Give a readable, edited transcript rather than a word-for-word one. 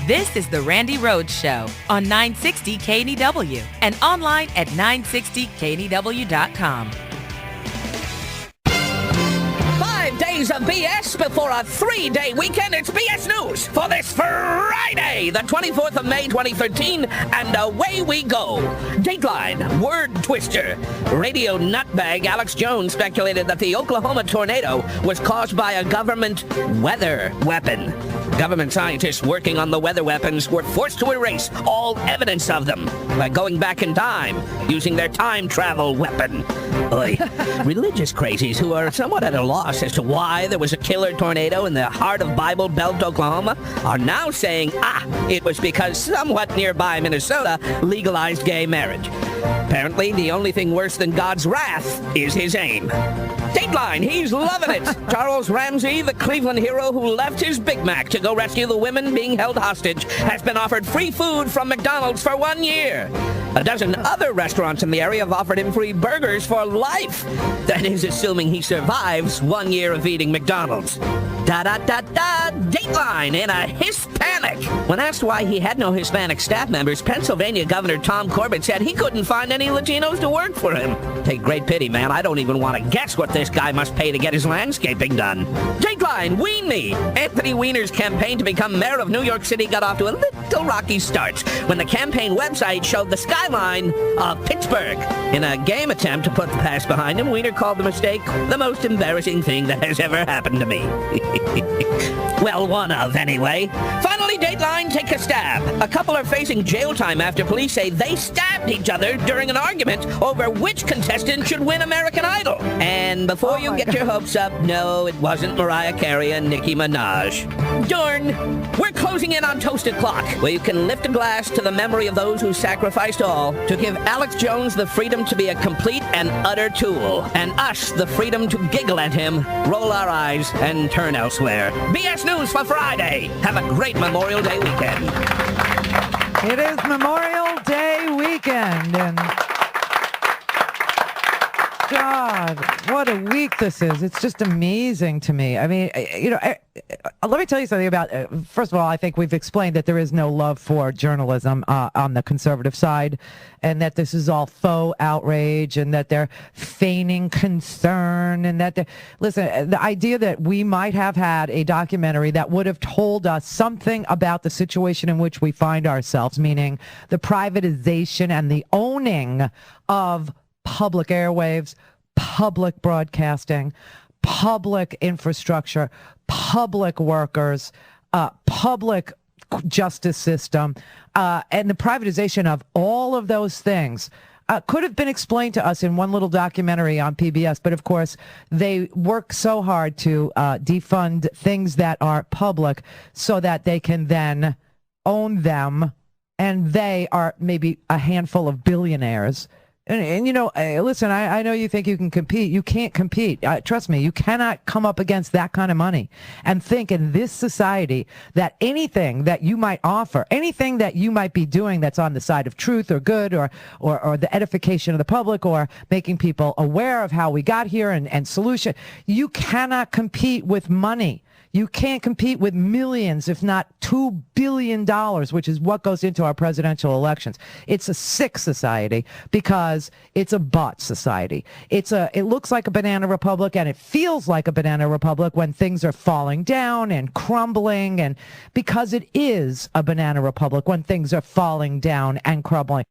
This is the Randi Rhodes Show on 960 KNEW and online at 960KNEW.com. 5 days of BS before a 3-day weekend. It's BS News for this Friday, the 24th of May, 2013, and away we go. Dateline, word twister. Radio nutbag Alex Jones speculated that the Oklahoma tornado was caused by a government weather weapon. Government scientists working on the weather weapons were forced to erase all evidence of them by going back in time using their time travel weapon. Oy. Religious crazies who are somewhat at a loss as to why there was a killer tornado in the heart of Bible Belt, Oklahoma, are now saying, it was because somewhat nearby Minnesota legalized gay marriage. Apparently, the only thing worse than God's wrath is his aim. Dateline, he's loving it. Charles Ramsey, the Cleveland hero who left his Big Mac to go rescue the women being held hostage, has been offered free food from McDonald's for 1 year. A dozen other restaurants in the area have offered him free burgers for life. That is, assuming he survives 1 year of eating McDonald's. Da-da-da-da, Dateline in a Hispanic. When asked why he had no Hispanic staff members, Pennsylvania Governor Tom Corbett said he couldn't find any Latinos to work for him. Take great pity, man. I don't even want to guess what this guy must pay to get his landscaping done. Dateline, Wean Me. Anthony Weiner's campaign to become mayor of New York City got off to a little rocky start when the campaign website showed the skyline of Pittsburgh. In a game attempt to put the past behind him, Weiner called the mistake the most embarrassing thing that has ever happened to me. Well, one of, anyway. Finally, Dateline, take a stab. A couple are facing jail time after police say they stabbed each other during an argument over which contestant should win American Idol. And before you get your hopes up, no, it wasn't Mariah Carey and Nicki Minaj. Darn. We're closing in on Toasted Clock, where you can lift a glass to the memory of those who sacrificed all to give Alex Jones the freedom to be a complete and utter tool, and us the freedom to giggle at him, roll our eyes, and turn elsewhere. BS News for Friday. Have a great Memorial Day weekend. It is Memorial Day weekend, and God, what a week this is. It's just amazing to me. I mean, let me tell you something about, first of all, I think we've explained that there is no love for journalism on the conservative side, and that this is all faux outrage, and that they're feigning concern, and that listen, the idea that we might have had a documentary that would have told us something about the situation in which we find ourselves, meaning the privatization and the owning of public airwaves, public broadcasting, public infrastructure, public workers, public justice system, and the privatization of all of those things could have been explained to us in one little documentary on PBS. But of course, they work so hard to defund things that are public so that they can then own them, and they are maybe a handful of billionaires. And listen, I know you think you can compete. You can't compete. Trust me, you cannot come up against that kind of money and think in this society that anything that you might offer, anything that you might be doing that's on the side of truth or good or the edification of the public or making people aware of how we got here and solution, you cannot compete with money. You can't compete with millions, if not $2 billion, which is what goes into our presidential elections. It's a sick society because it's a bot society. It looks like a banana republic, and it feels like a banana republic when things are falling down and crumbling, and because it is a banana republic when things are falling down and crumbling.